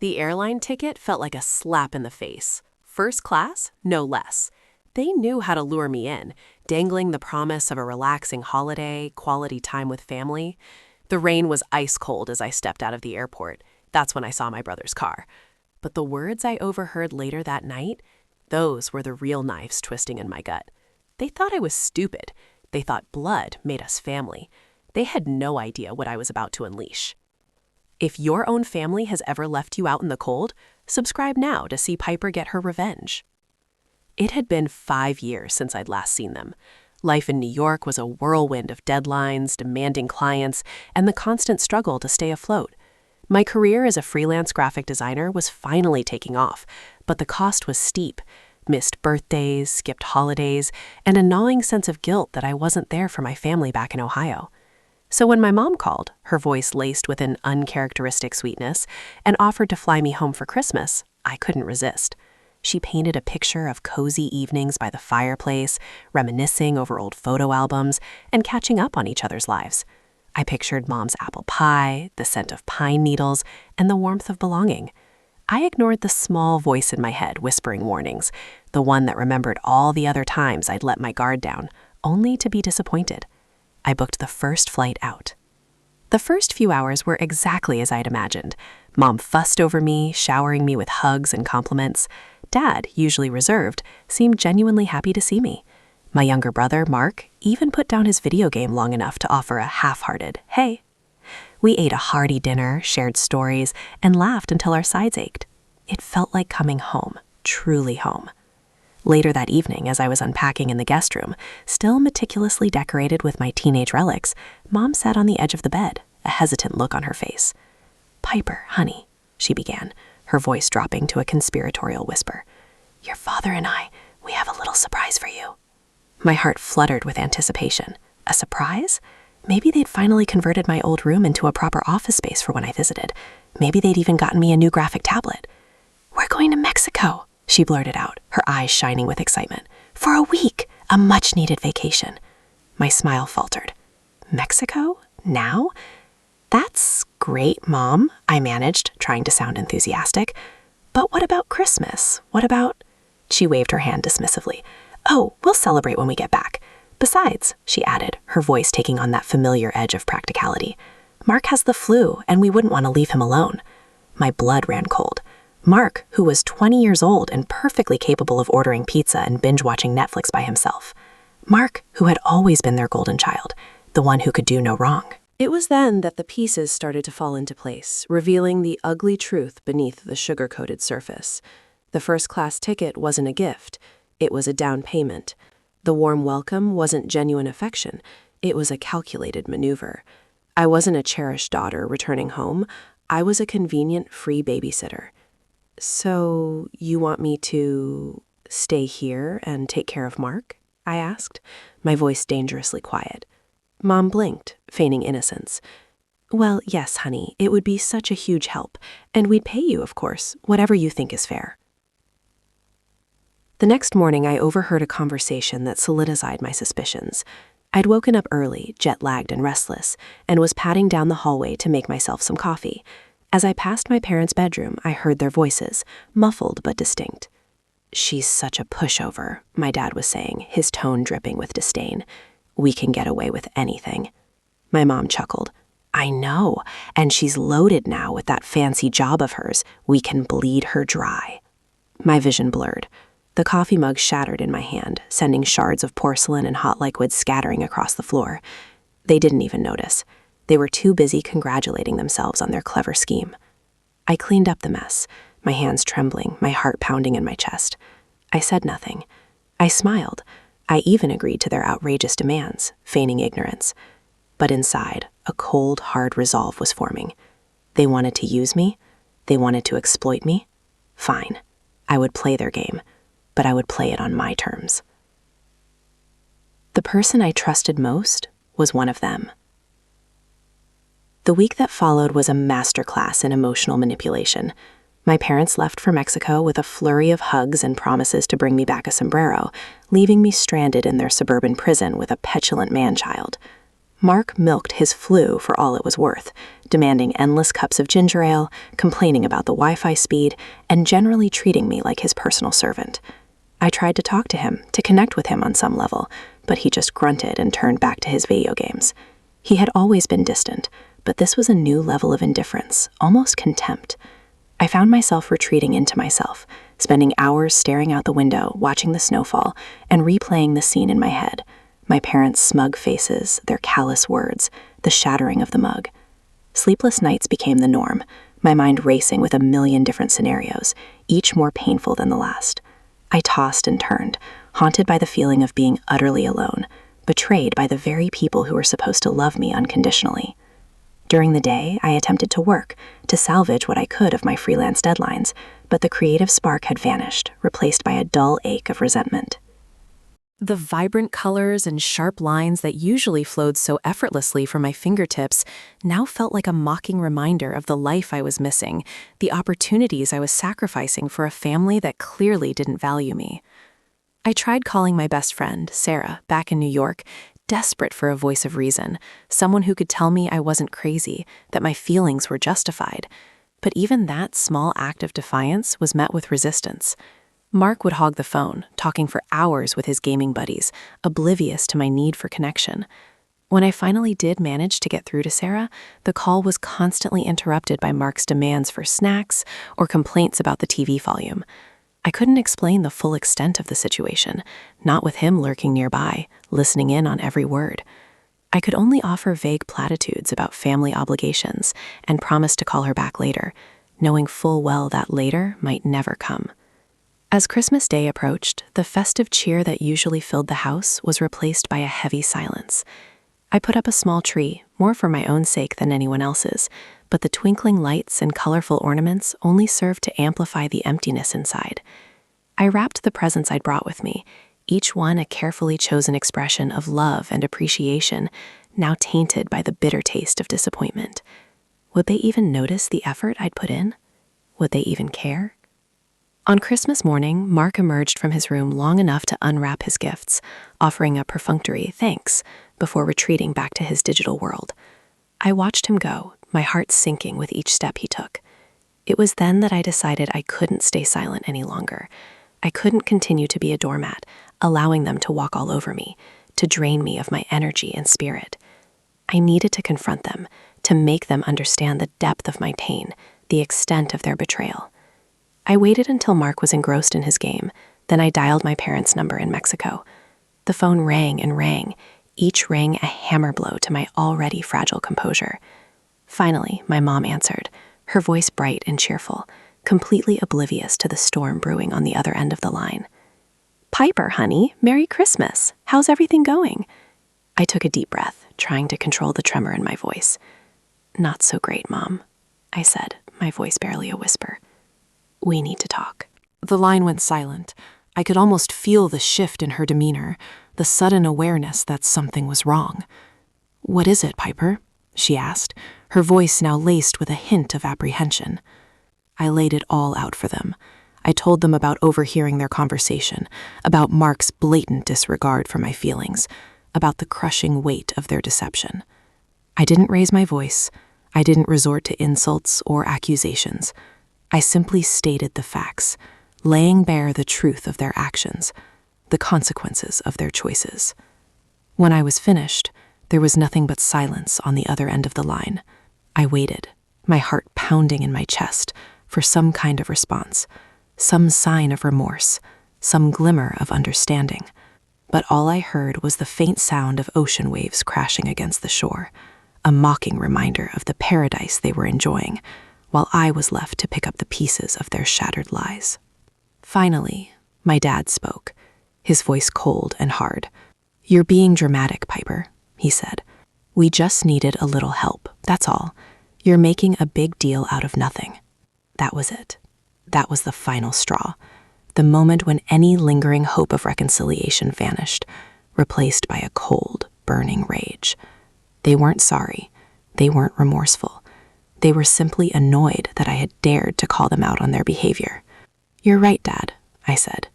The airline ticket felt like a slap in the face. First class, no less. They knew how to lure me in, dangling the promise of a relaxing holiday, quality time with family. The rain was ice cold as I stepped out of the airport. That's when I saw my brother's car. But the words I overheard later that night, those were the real knives twisting in my gut. They thought I was stupid. They thought blood made us family. They had no idea what I was about to unleash. If your own family has ever left you out in the cold, subscribe now to see Piper get her revenge. It had been 5 years since I'd last seen them. Life in New York was a whirlwind of deadlines, demanding clients, and the constant struggle to stay afloat. My career as a freelance graphic designer was finally taking off, but the cost was steep. Missed birthdays, skipped holidays, and a gnawing sense of guilt that I wasn't there for my family back in Ohio. So when my mom called, her voice laced with an uncharacteristic sweetness, and offered to fly me home for Christmas, I couldn't resist. She painted a picture of cozy evenings by the fireplace, reminiscing over old photo albums, and catching up on each other's lives. I pictured Mom's apple pie, the scent of pine needles, and the warmth of belonging. I ignored the small voice in my head whispering warnings, the one that remembered all the other times I'd let my guard down, only to be disappointed. I booked the first flight out. The first few hours were exactly as I'd imagined. Mom fussed over me, showering me with hugs and compliments. Dad, usually reserved, seemed genuinely happy to see me. My younger brother, Mark, even put down his video game long enough to offer a half-hearted, "Hey." We ate a hearty dinner, shared stories, and laughed until our sides ached. It felt like coming home, truly home. Later that evening, as I was unpacking in the guest room, still meticulously decorated with my teenage relics, Mom sat on the edge of the bed, a hesitant look on her face. "Piper, honey," she began, her voice dropping to a conspiratorial whisper. "Your father and we have a little surprise for you." My heart fluttered with anticipation. A surprise? Maybe they'd finally converted my old room into a proper office space for when I visited. Maybe they'd even gotten me a new graphic tablet. "We're going to Mexico," she blurted out, her eyes shining with excitement. "For a week, a much-needed vacation." My smile faltered. "Mexico? Now?" "That's great, Mom," I managed, trying to sound enthusiastic. "But what about Christmas? What about—" She waved her hand dismissively. "Oh, we'll celebrate when we get back. Besides," she added, her voice taking on that familiar edge of practicality, "Mark has the flu, and we wouldn't want to leave him alone." My blood ran cold. Mark, who was 20 years old and perfectly capable of ordering pizza and binge-watching Netflix by himself. Mark, who had always been their golden child, the one who could do no wrong. It was then that the pieces started to fall into place, revealing the ugly truth beneath the sugar-coated surface. The first-class ticket wasn't a gift. It was a down payment. The warm welcome wasn't genuine affection. It was a calculated maneuver. I wasn't a cherished daughter returning home. I was a convenient free babysitter. "So, you want me to stay here and take care of Mark?" I asked, my voice dangerously quiet. Mom blinked, feigning innocence. "Well, yes, honey, it would be such a huge help, and we'd pay you, of course, whatever you think is fair." The next morning, I overheard a conversation that solidified my suspicions. I'd woken up early, jet-lagged and restless, and was padding down the hallway to make myself some coffee. As I passed my parents' bedroom, I heard their voices, muffled but distinct. "She's such a pushover," my dad was saying, his tone dripping with disdain. "We can get away with anything." My mom chuckled. "I know, and she's loaded now with that fancy job of hers. We can bleed her dry." My vision blurred. The coffee mug shattered in my hand, sending shards of porcelain and hot liquid scattering across the floor. They didn't even notice. They were too busy congratulating themselves on their clever scheme. I cleaned up the mess, my hands trembling, my heart pounding in my chest. I said nothing. I smiled. I even agreed to their outrageous demands, feigning ignorance. But inside, a cold, hard resolve was forming. They wanted to use me. They wanted to exploit me. Fine. I would play their game, but I would play it on my terms. The person I trusted most was one of them. The week that followed was a masterclass in emotional manipulation. My parents left for Mexico with a flurry of hugs and promises to bring me back a sombrero, leaving me stranded in their suburban prison with a petulant man-child. Mark milked his flu for all it was worth, demanding endless cups of ginger ale, complaining about the Wi-Fi speed, and generally treating me like his personal servant. I tried to talk to him, to connect with him on some level, but he just grunted and turned back to his video games. He had always been distant, but this was a new level of indifference, almost contempt. I found myself retreating into myself, spending hours staring out the window, watching the snowfall, and replaying the scene in my head. My parents' smug faces, their callous words, the shattering of the mug. Sleepless nights became the norm, my mind racing with a million different scenarios, each more painful than the last. I tossed and turned, haunted by the feeling of being utterly alone, betrayed by the very people who were supposed to love me unconditionally. During the day, I attempted to work, to salvage what I could of my freelance deadlines, but the creative spark had vanished, replaced by a dull ache of resentment. The vibrant colors and sharp lines that usually flowed so effortlessly from my fingertips now felt like a mocking reminder of the life I was missing, the opportunities I was sacrificing for a family that clearly didn't value me. I tried calling my best friend, Sarah, back in New York, desperate for a voice of reason, someone who could tell me I wasn't crazy, that my feelings were justified. But even that small act of defiance was met with resistance. Mark would hog the phone, talking for hours with his gaming buddies, oblivious to my need for connection. When I finally did manage to get through to Sarah, the call was constantly interrupted by Mark's demands for snacks or complaints about the TV volume. I couldn't explain the full extent of the situation, not with him lurking nearby, listening in on every word. I could only offer vague platitudes about family obligations and promise to call her back later, knowing full well that later might never come. As Christmas Day approached, the festive cheer that usually filled the house was replaced by a heavy silence. I put up a small tree, more for my own sake than anyone else's, but the twinkling lights and colorful ornaments only served to amplify the emptiness inside. I wrapped the presents I'd brought with me, each one a carefully chosen expression of love and appreciation, now tainted by the bitter taste of disappointment. Would they even notice the effort I'd put in? Would they even care? On Christmas morning, Mark emerged from his room long enough to unwrap his gifts, offering a perfunctory thanks before retreating back to his digital world. I watched him go, my heart sinking with each step he took. It was then that I decided I couldn't stay silent any longer. I couldn't continue to be a doormat, allowing them to walk all over me, to drain me of my energy and spirit. I needed to confront them, to make them understand the depth of my pain, the extent of their betrayal. I waited until Mark was engrossed in his game, then I dialed my parents' number in Mexico. The phone rang and rang, each ring a hammer blow to my already fragile composure. Finally, my mom answered, her voice bright and cheerful, completely oblivious to the storm brewing on the other end of the line. "Piper, honey, Merry Christmas. How's everything going?" I took a deep breath, trying to control the tremor in my voice. "Not so great, Mom," I said, my voice barely a whisper. "We need to talk." The line went silent. I could almost feel the shift in her demeanor, the sudden awareness that something was wrong. "What is it, Piper?" she asked, her voice now laced with a hint of apprehension. I laid it all out for them. I told them about overhearing their conversation, about Mark's blatant disregard for my feelings, about the crushing weight of their deception. I didn't raise my voice. I didn't resort to insults or accusations. I simply stated the facts, laying bare the truth of their actions, the consequences of their choices. When I was finished, there was nothing but silence on the other end of the line. I waited, my heart pounding in my chest, for some kind of response, some sign of remorse, some glimmer of understanding. But all I heard was the faint sound of ocean waves crashing against the shore, a mocking reminder of the paradise they were enjoying, while I was left to pick up the pieces of their shattered lies. Finally, my dad spoke, his voice cold and hard. "You're being dramatic, Piper," he said. "We just needed a little help, that's all. You're making a big deal out of nothing." That was it. That was the final straw, the moment when any lingering hope of reconciliation vanished, replaced by a cold, burning rage. They weren't sorry. They weren't remorseful. They were simply annoyed that I had dared to call them out on their behavior. "You're right, Dad," I said,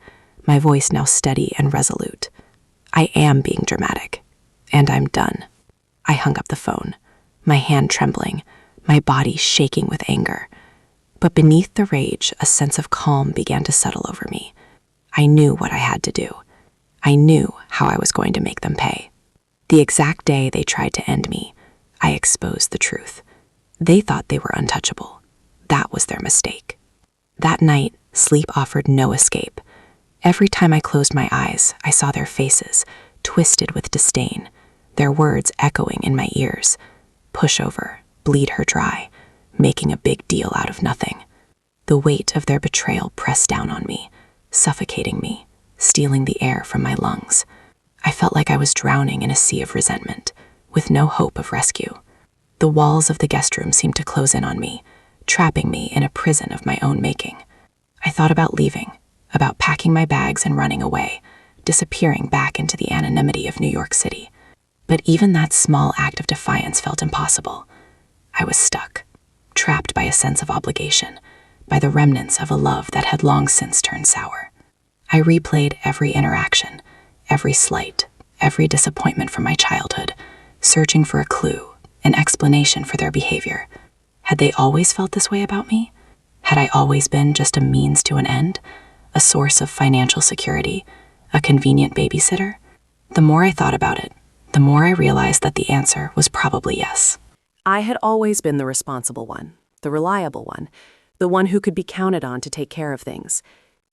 my voice now steady and resolute. "I am being dramatic, and I'm done." I hung up the phone, my hand trembling, my body shaking with anger. But beneath the rage, a sense of calm began to settle over me. I knew what I had to do. I knew how I was going to make them pay. The exact day they tried to end me, I exposed the truth. They thought they were untouchable. That was their mistake. That night, sleep offered no escape. Every time I closed my eyes, I saw their faces, twisted with disdain, their words echoing in my ears. Push over, bleed her dry, making a big deal out of nothing. The weight of their betrayal pressed down on me, suffocating me, stealing the air from my lungs. I felt like I was drowning in a sea of resentment, with no hope of rescue. The walls of the guest room seemed to close in on me, trapping me in a prison of my own making. I thought about leaving, about packing my bags and running away, disappearing back into the anonymity of New York City. But even that small act of defiance felt impossible. I was stuck, trapped by a sense of obligation, by the remnants of a love that had long since turned sour. I replayed every interaction, every slight, every disappointment from my childhood, searching for a clue, an explanation for their behavior. Had they always felt this way about me? Had I always been just a means to an end, a source of financial security, a convenient babysitter? The more I thought about it, the more I realized that the answer was probably yes. I had always been the responsible one, the reliable one, the one who could be counted on to take care of things.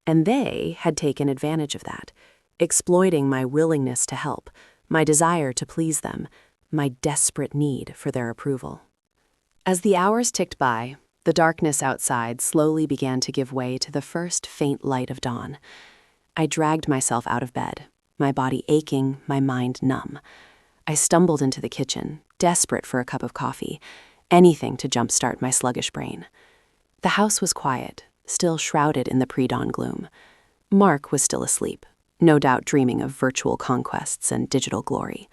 And they had taken advantage of that, exploiting my willingness to help, my desire to please them, my desperate need for their approval. As the hours ticked by, the darkness outside slowly began to give way to the first faint light of dawn. I dragged myself out of bed, my body aching, my mind numb. I stumbled into the kitchen, desperate for a cup of coffee, anything to jumpstart my sluggish brain. The house was quiet, still shrouded in the pre-dawn gloom. Mark was still asleep, no doubt dreaming of virtual conquests and digital glory.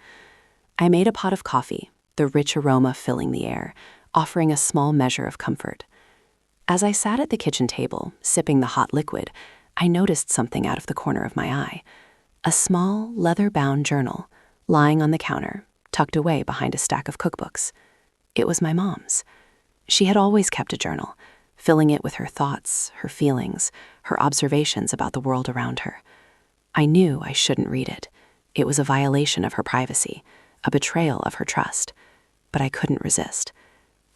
I made a pot of coffee, the rich aroma filling the air, offering a small measure of comfort. As I sat at the kitchen table, sipping the hot liquid, I noticed something out of the corner of my eye. A small, leather-bound journal, lying on the counter, tucked away behind a stack of cookbooks. It was my mom's. She had always kept a journal, filling it with her thoughts, her feelings, her observations about the world around her. I knew I shouldn't read it. It was a violation of her privacy, a betrayal of her trust. But I couldn't resist.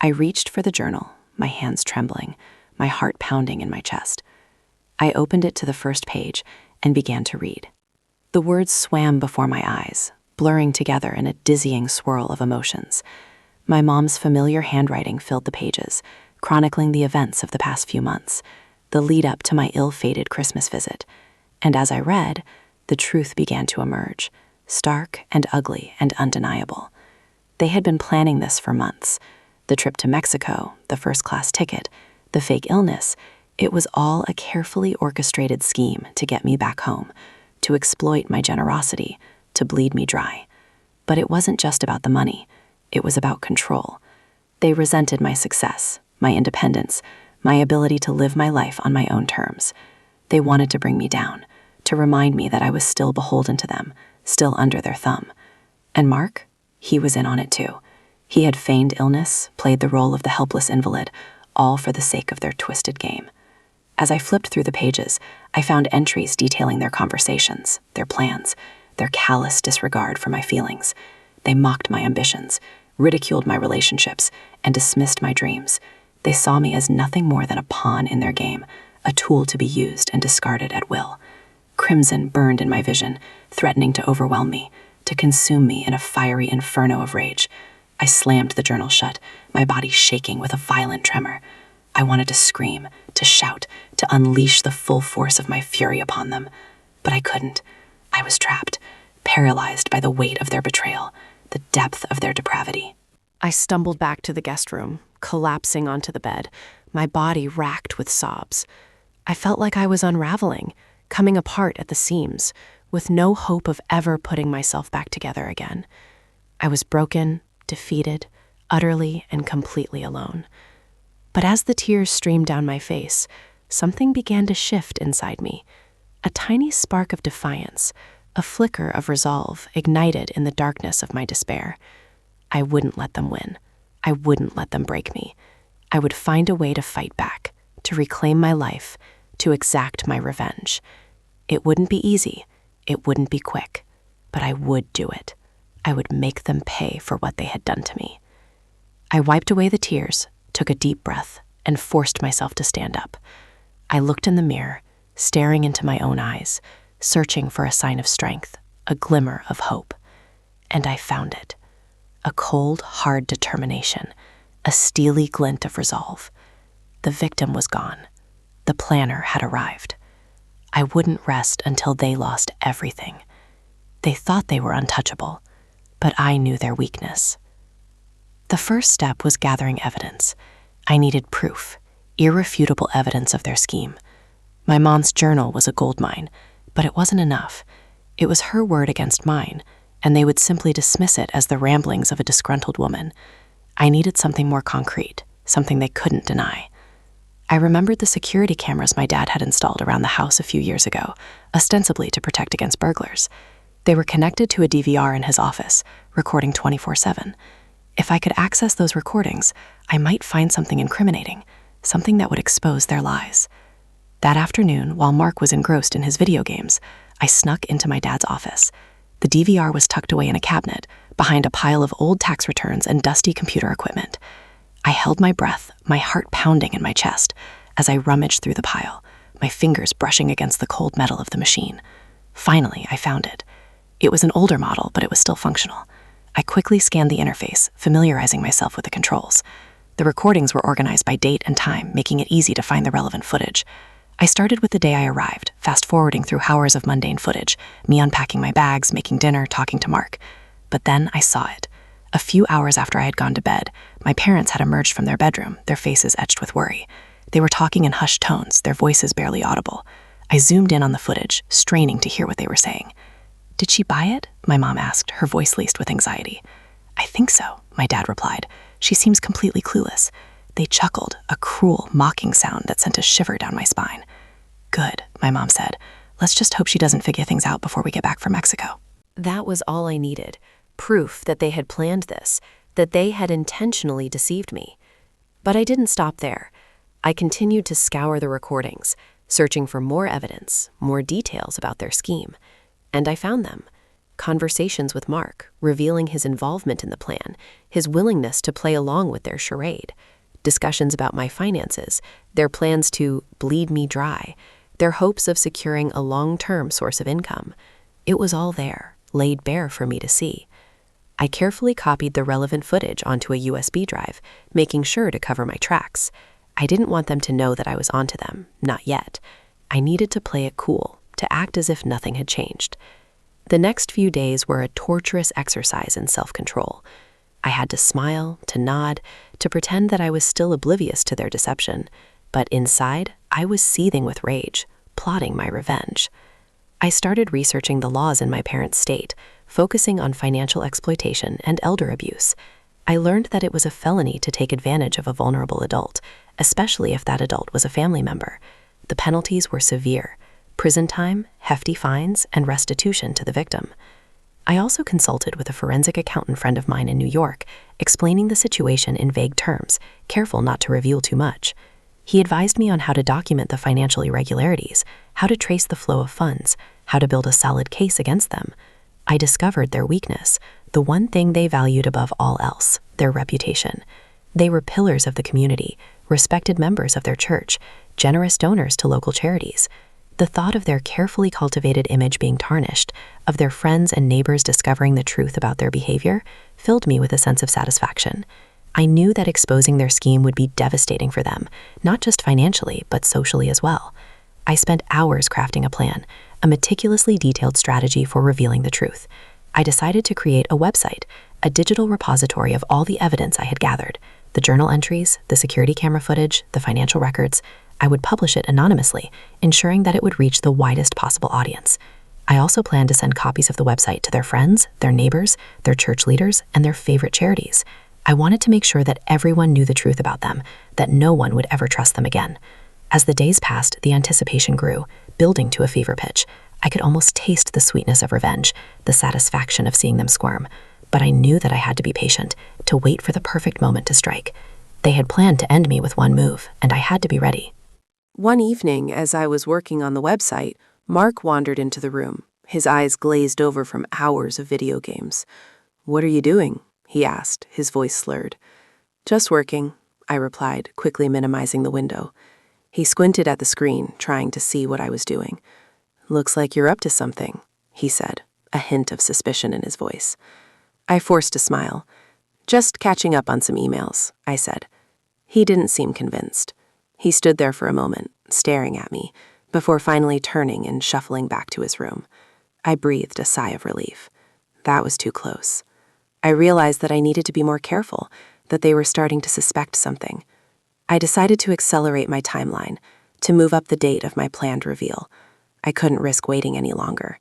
I reached for the journal, my hands trembling, my heart pounding in my chest. I opened it to the first page and began to read. The words swam before my eyes, blurring together in a dizzying swirl of emotions. My mom's familiar handwriting filled the pages, chronicling the events of the past few months, the lead-up to my ill-fated Christmas visit. And as I read, the truth began to emerge, stark and ugly and undeniable. They had been planning this for months. The trip to Mexico, the first-class ticket, the fake illness, it was all a carefully orchestrated scheme to get me back home, to exploit my generosity, to bleed me dry. But it wasn't just about the money. It was about control. They resented my success, my independence, my ability to live my life on my own terms. They wanted to bring me down, to remind me that I was still beholden to them, still under their thumb. And Mark? He was in on it too. He had feigned illness, played the role of the helpless invalid, all for the sake of their twisted game. As I flipped through the pages, I found entries detailing their conversations, their plans, their callous disregard for my feelings. They mocked my ambitions, ridiculed my relationships, and dismissed my dreams. They saw me as nothing more than a pawn in their game, a tool to be used and discarded at will. Crimson burned in my vision, threatening to overwhelm me, to consume me in a fiery inferno of rage. I slammed the journal shut, my body shaking with a violent tremor. I wanted to scream, to shout, to unleash the full force of my fury upon them. But I couldn't. I was trapped, paralyzed by the weight of their betrayal, the depth of their depravity. I stumbled back to the guest room, collapsing onto the bed, my body racked with sobs. I felt like I was unraveling, coming apart at the seams, with no hope of ever putting myself back together again. I was broken, defeated, utterly and completely alone. But as the tears streamed down my face, something began to shift inside me. A tiny spark of defiance, a flicker of resolve ignited in the darkness of my despair. I wouldn't let them win. I wouldn't let them break me. I would find a way to fight back, to reclaim my life, to exact my revenge. It wouldn't be easy, it wouldn't be quick, but I would do it. I would make them pay for what they had done to me. I wiped away the tears, took a deep breath, and forced myself to stand up. I looked in the mirror, staring into my own eyes, searching for a sign of strength, a glimmer of hope. And I found it. A cold, hard determination, a steely glint of resolve. The victim was gone. The planner had arrived. I wouldn't rest until they lost everything. They thought they were untouchable, but I knew their weakness. The first step was gathering evidence. I needed proof, irrefutable evidence of their scheme. My mom's journal was a goldmine, but it wasn't enough. It was her word against mine, and they would simply dismiss it as the ramblings of a disgruntled woman. I needed something more concrete, something they couldn't deny. I remembered the security cameras my dad had installed around the house a few years ago, ostensibly to protect against burglars. They were connected to a DVR in his office, recording 24/7. If I could access those recordings, I might find something incriminating, something that would expose their lies. That afternoon, while Mark was engrossed in his video games, I snuck into my dad's office. The DVR was tucked away in a cabinet, behind a pile of old tax returns and dusty computer equipment. I held my breath, my heart pounding in my chest, as I rummaged through the pile, my fingers brushing against the cold metal of the machine. Finally, I found it. It was an older model, but it was still functional. I quickly scanned the interface, familiarizing myself with the controls. The recordings were organized by date and time, making it easy to find the relevant footage. I started with the day I arrived, fast-forwarding through hours of mundane footage, me unpacking my bags, making dinner, talking to Mark. But then I saw it. A few hours after I had gone to bed, my parents had emerged from their bedroom, their faces etched with worry. They were talking in hushed tones, their voices barely audible. I zoomed in on the footage, straining to hear what they were saying. "Did she buy it?" my mom asked, her voice laced with anxiety. "I think so," my dad replied. "She seems completely clueless." They chuckled, a cruel, mocking sound that sent a shiver down my spine. "Good," my mom said. "Let's just hope she doesn't figure things out before we get back from Mexico." That was all I needed. Proof that they had planned this, that they had intentionally deceived me. But I didn't stop there. I continued to scour the recordings, searching for more evidence, more details about their scheme. And I found them. Conversations with Mark, revealing his involvement in the plan, his willingness to play along with their charade. Discussions about my finances, their plans to bleed me dry, their hopes of securing a long-term source of income. It was all there, laid bare for me to see. I carefully copied the relevant footage onto a USB drive, making sure to cover my tracks. I didn't want them to know that I was onto them, not yet. I needed to play it cool, to act as if nothing had changed. The next few days were a torturous exercise in self-control. I had to smile, to nod, to pretend that I was still oblivious to their deception. But inside, I was seething with rage, plotting my revenge. I started researching the laws in my parents' state, focusing on financial exploitation and elder abuse. I learned that it was a felony to take advantage of a vulnerable adult, especially if that adult was a family member. The penalties were severe: prison time, hefty fines, and restitution to the victim. I also consulted with a forensic accountant friend of mine in New York, explaining the situation in vague terms, careful not to reveal too much. He advised me on how to document the financial irregularities, how to trace the flow of funds, how to build a solid case against them. I discovered their weakness, the one thing they valued above all else, their reputation. They were pillars of the community, respected members of their church, generous donors to local charities. The thought of their carefully cultivated image being tarnished, of their friends and neighbors discovering the truth about their behavior, filled me with a sense of satisfaction. I knew that exposing their scheme would be devastating for them, not just financially, but socially as well. I spent hours crafting a plan, a meticulously detailed strategy for revealing the truth. I decided to create a website, a digital repository of all the evidence I had gathered, the journal entries, the security camera footage, the financial records. I would publish it anonymously, ensuring that it would reach the widest possible audience. I also planned to send copies of the website to their friends, their neighbors, their church leaders, and their favorite charities. I wanted to make sure that everyone knew the truth about them, that no one would ever trust them again. As the days passed, the anticipation grew, building to a fever pitch. I could almost taste the sweetness of revenge, the satisfaction of seeing them squirm. But I knew that I had to be patient, to wait for the perfect moment to strike. They had planned to end me with one move, and I had to be ready. One evening, as I was working on the website, Mark wandered into the room, his eyes glazed over from hours of video games. "What are you doing?" he asked, his voice slurred. "Just working," I replied, quickly minimizing the window. He squinted at the screen, trying to see what I was doing. "Looks like you're up to something," he said, a hint of suspicion in his voice. I forced a smile. "Just catching up on some emails," I said. He didn't seem convinced. He stood there for a moment, staring at me, before finally turning and shuffling back to his room. I breathed a sigh of relief. That was too close. I realized that I needed to be more careful, that they were starting to suspect something. I decided to accelerate my timeline, to move up the date of my planned reveal. I couldn't risk waiting any longer.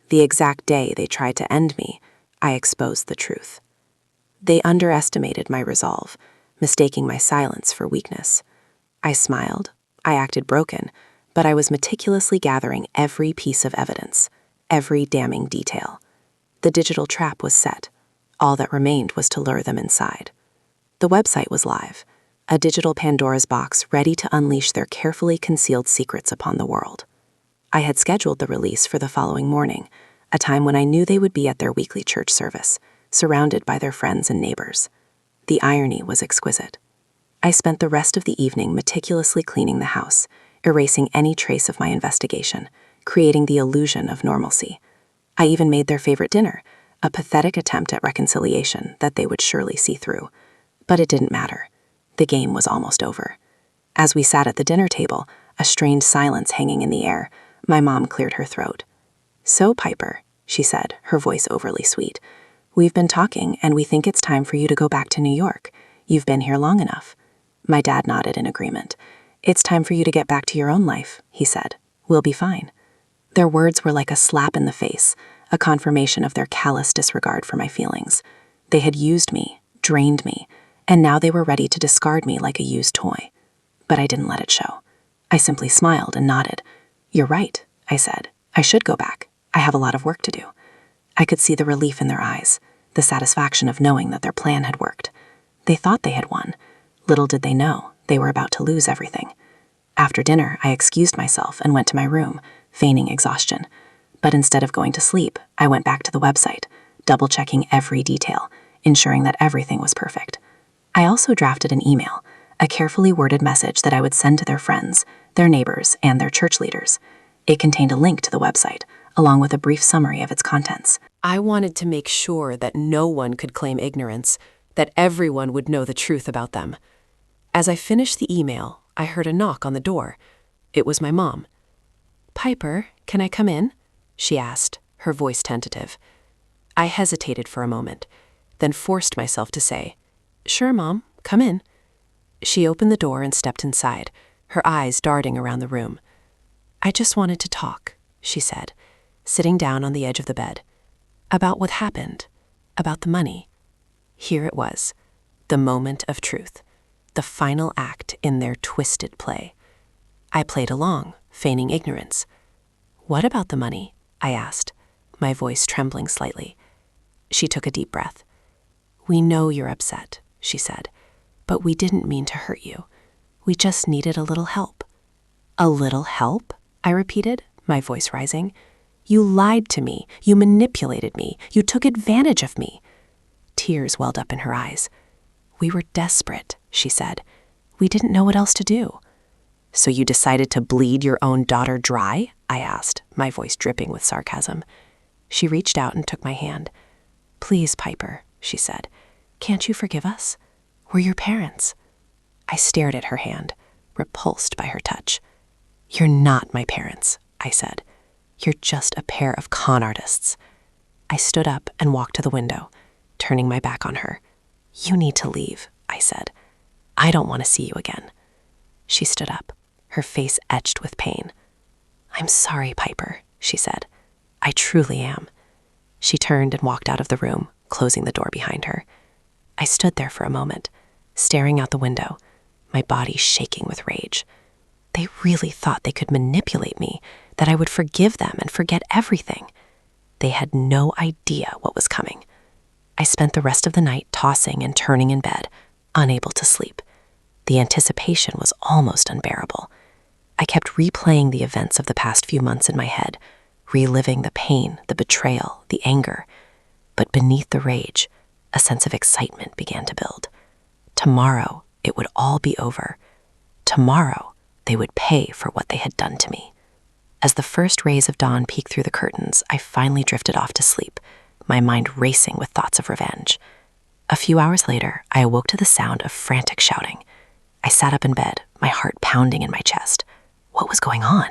The exact day they tried to end me, I exposed the truth. They underestimated my resolve, mistaking my silence for weakness. I smiled. I acted broken, but I was meticulously gathering every piece of evidence, every damning detail. The digital trap was set. All that remained was to lure them inside. The website was live, a digital Pandora's box ready to unleash their carefully concealed secrets upon the world. I had scheduled the release for the following morning, a time when I knew they would be at their weekly church service, surrounded by their friends and neighbors. The irony was exquisite. I spent the rest of the evening meticulously cleaning the house, erasing any trace of my investigation, creating the illusion of normalcy. I even made their favorite dinner, a pathetic attempt at reconciliation that they would surely see through. But it didn't matter. The game was almost over. As we sat at the dinner table, a strained silence hanging in the air, my mom cleared her throat. "So, Piper," she said, her voice overly sweet, "we've been talking and we think it's time for you to go back to New York. You've been here long enough." My dad nodded in agreement. "It's time for you to get back to your own life," he said. "We'll be fine." Their words were like a slap in the face, a confirmation of their callous disregard for my feelings. They had used me, drained me, and now they were ready to discard me like a used toy. But I didn't let it show. I simply smiled and nodded. "You're right," I said. "I should go back. I have a lot of work to do." I could see the relief in their eyes, the satisfaction of knowing that their plan had worked. They thought they had won. Little did they know, they were about to lose everything. After dinner, I excused myself and went to my room, feigning exhaustion. But instead of going to sleep, I went back to the website, double-checking every detail, ensuring that everything was perfect. I also drafted an email, a carefully worded message that I would send to their friends, their neighbors, and their church leaders. It contained a link to the website, along with a brief summary of its contents. I wanted to make sure that no one could claim ignorance, that everyone would know the truth about them. As I finished the email, I heard a knock on the door. It was my mom. "Piper, can I come in?" she asked, her voice tentative. I hesitated for a moment, then forced myself to say, "Sure, Mom, come in." She opened the door and stepped inside, her eyes darting around the room. "I just wanted to talk," she said, sitting down on the edge of the bed. "About what happened, about the money." Here it was, the moment of truth, the final act in their twisted play. I played along, feigning ignorance. "What about the money?" I asked, my voice trembling slightly. She took a deep breath. "We know you're upset," she said, "but we didn't mean to hurt you. We just needed a little help." "A little help?" I repeated, my voice rising. "You lied to me. You manipulated me. You took advantage of me." Tears welled up in her eyes. "We were desperate," she said. "We didn't know what else to do." "So you decided to bleed your own daughter dry?" I asked, my voice dripping with sarcasm. She reached out and took my hand. "Please, Piper," she said. "Can't you forgive us? We're your parents." I stared at her hand, repulsed by her touch. "You're not my parents," I said. "You're just a pair of con artists." I stood up and walked to the window, turning my back on her. "You need to leave," I said. "I don't want to see you again." She stood up, her face etched with pain. "I'm sorry, Piper," she said. "I truly am." She turned and walked out of the room, closing the door behind her. I stood there for a moment, staring out the window, my body shaking with rage. They really thought they could manipulate me, that I would forgive them and forget everything. They had no idea what was coming. I spent the rest of the night tossing and turning in bed, unable to sleep. The anticipation was almost unbearable. I kept replaying the events of the past few months in my head, reliving the pain, the betrayal, the anger. But beneath the rage, a sense of excitement began to build. Tomorrow, it would all be over. Tomorrow, they would pay for what they had done to me. As the first rays of dawn peeked through the curtains, I finally drifted off to sleep, my mind racing with thoughts of revenge. A few hours later, I awoke to the sound of frantic shouting. I sat up in bed, my heart pounding in my chest. What was going on?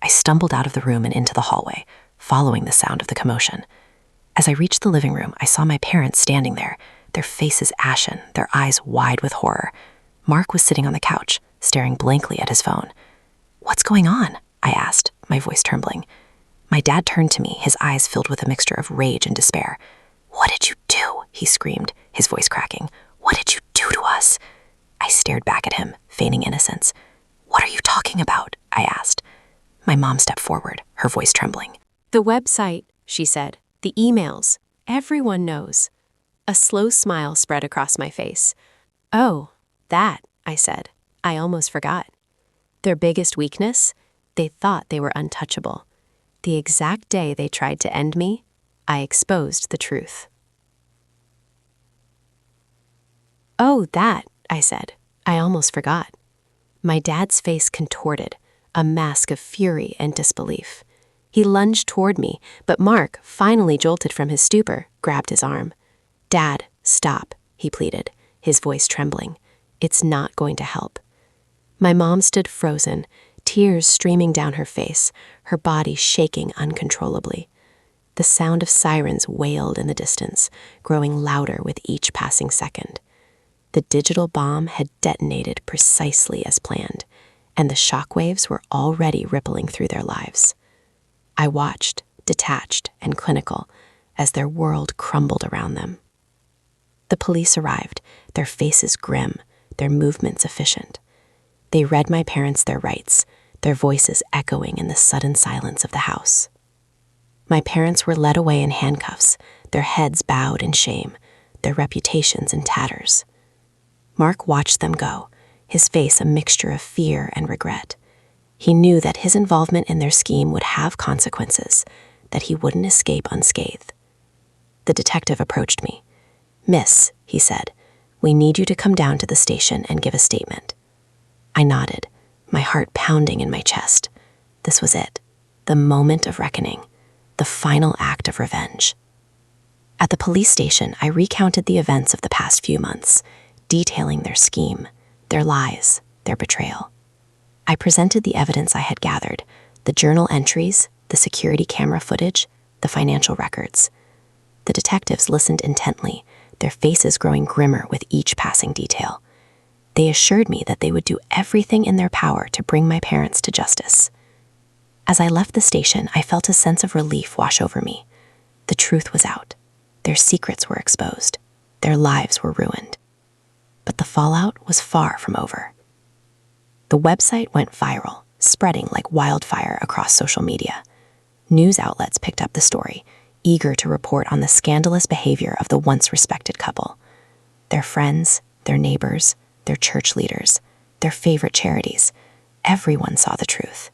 I stumbled out of the room and into the hallway, following the sound of the commotion. As I reached the living room, I saw my parents standing there, their faces ashen, their eyes wide with horror. Mark was sitting on the couch, staring blankly at his phone. "What's going on?" I asked, my voice trembling. My dad turned to me, his eyes filled with a mixture of rage and despair. "What did you do?" he screamed, his voice cracking. "What did you do to us?" I stared back at him, feigning innocence. "What are you talking about?" I asked. My mom stepped forward, her voice trembling. "The website," she said. "The emails. Everyone knows." A slow smile spread across my face. "Oh, that," I said. "I almost forgot." Their biggest weakness? They thought they were untouchable. The exact day they tried to end me, I exposed the truth. "Oh, that," I said. "I almost forgot." My dad's face contorted, a mask of fury and disbelief. He lunged toward me, but Mark, finally jolted from his stupor, grabbed his arm. "Dad, stop," he pleaded, his voice trembling. "It's not going to help." My mom stood frozen, tears streaming down her face, her body shaking uncontrollably. The sound of sirens wailed in the distance, growing louder with each passing second. The digital bomb had detonated precisely as planned, and the shockwaves were already rippling through their lives. I watched, detached and clinical, as their world crumbled around them. The police arrived, their faces grim, their movements efficient. They read my parents their rights, their voices echoing in the sudden silence of the house. My parents were led away in handcuffs, their heads bowed in shame, their reputations in tatters. Mark watched them go, his face a mixture of fear and regret. He knew that his involvement in their scheme would have consequences, that he wouldn't escape unscathed. The detective approached me. "Miss," he said, "we need you to come down to the station and give a statement." I nodded, my heart pounding in my chest. This was it, the moment of reckoning, the final act of revenge. At the police station, I recounted the events of the past few months, detailing their scheme, their lies, their betrayal. I presented the evidence I had gathered, the journal entries, the security camera footage, the financial records. The detectives listened intently, their faces growing grimmer with each passing detail. They assured me that they would do everything in their power to bring my parents to justice. As I left the station, I felt a sense of relief wash over me. The truth was out. Their secrets were exposed. Their lives were ruined. But the fallout was far from over. The website went viral, spreading like wildfire across social media. News outlets picked up the story, eager to report on the scandalous behavior of the once respected couple. Their friends, their neighbors, their church leaders, their favorite charities, everyone saw the truth.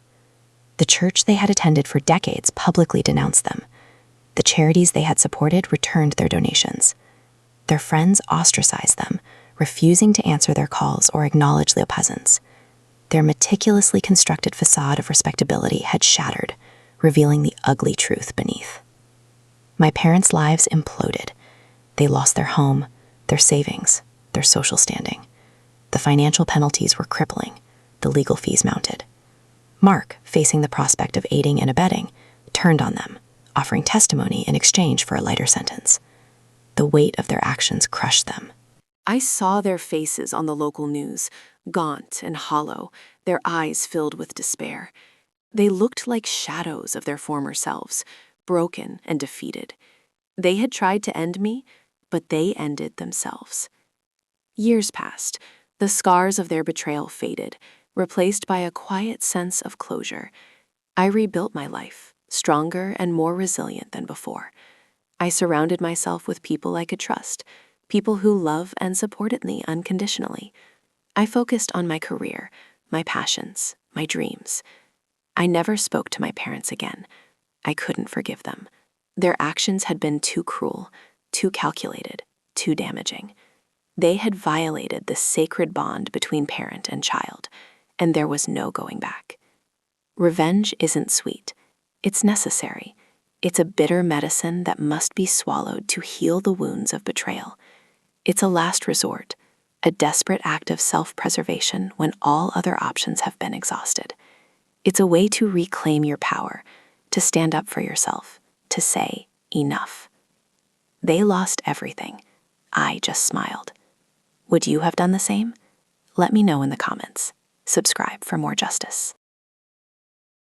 The church they had attended for decades publicly denounced them. The charities they had supported returned their donations. Their friends ostracized them, refusing to answer their calls or acknowledge their presence. Their meticulously constructed facade of respectability had shattered, revealing the ugly truth beneath. My parents' lives imploded. They lost their home, their savings, their social standing. The financial penalties were crippling, the legal fees mounted. Mark, facing the prospect of aiding and abetting, turned on them, offering testimony in exchange for a lighter sentence. The weight of their actions crushed them. I saw their faces on the local news, gaunt and hollow, their eyes filled with despair. They looked like shadows of their former selves, broken and defeated. They had tried to end me, but they ended themselves. Years passed. The scars of their betrayal faded, replaced by a quiet sense of closure. I rebuilt my life, stronger and more resilient than before. I surrounded myself with people I could trust, people who love and supported me unconditionally. I focused on my career, my passions, my dreams. I never spoke to my parents again. I couldn't forgive them. Their actions had been too cruel, too calculated, too damaging. They had violated the sacred bond between parent and child, and there was no going back. Revenge isn't sweet. It's necessary. It's a bitter medicine that must be swallowed to heal the wounds of betrayal. It's a last resort, a desperate act of self-preservation when all other options have been exhausted. It's a way to reclaim your power, to stand up for yourself, to say enough. They lost everything. I just smiled. Would you have done the same? Let me know in the comments. Subscribe for more justice.